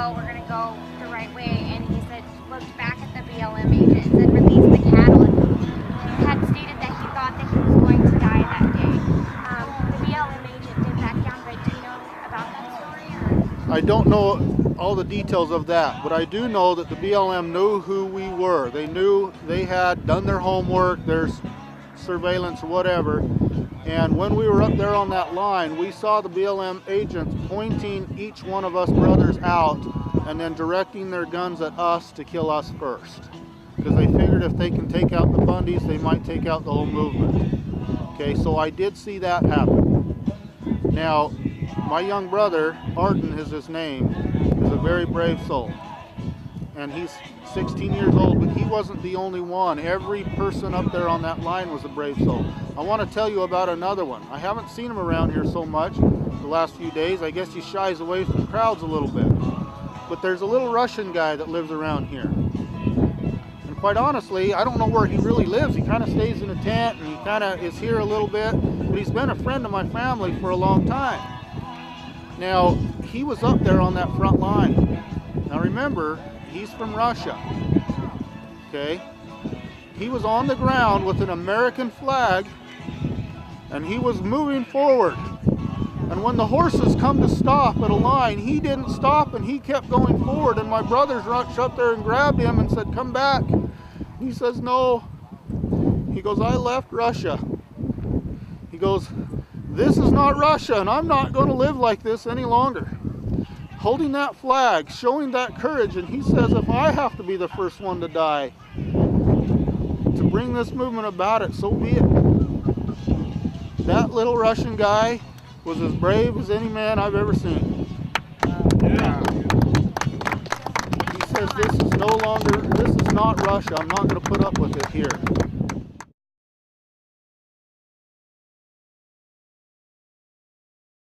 go, we're going to go the right way. And he said, looked back at the BLM agent and said, release the cattle. And he had stated that he thought that he was going to die that day. The BLM agent did back down, but do you know about that story? Or? I don't know all the details of that, but I do know that the BLM knew who we were. They knew they had done their homework, their surveillance or whatever. And when we were up there on that line, we saw the BLM agents pointing each one of us brothers out and then directing their guns at us to kill us first. Because they figured if they can take out the Bundys, they might take out the whole movement. Okay, so I did see that happen. Now, my young brother, Arden is his name, is a very brave soul. And he's 16 years old, but he wasn't the only one. Every person up there on that line was a brave soul. I want to tell you about another one. I haven't seen him around here so much the last few days. I guess he shies away from crowds a little bit. But there's a little Russian guy that lives around here. And quite honestly, I don't know where he really lives. He kind of stays in a tent and he kind of is here a little bit. But he's been a friend of my family for a long time. Now, he was up there on that front line. Now remember, he's from Russia, okay? He was on the ground with an American flag and he was moving forward. And when the horses come to stop at a line, he didn't stop and he kept going forward. And my brothers rushed up there and grabbed him and said, come back. He says, no. He goes, I left Russia. He goes, this is not Russia and I'm not going to live like this any longer. Holding that flag, showing that courage, and he says, if I have to be the first one to die to bring this movement about it, so be it. That little Russian guy was as brave as any man I've ever seen. Yeah. He says, this is not Russia, I'm not going to put up with it here.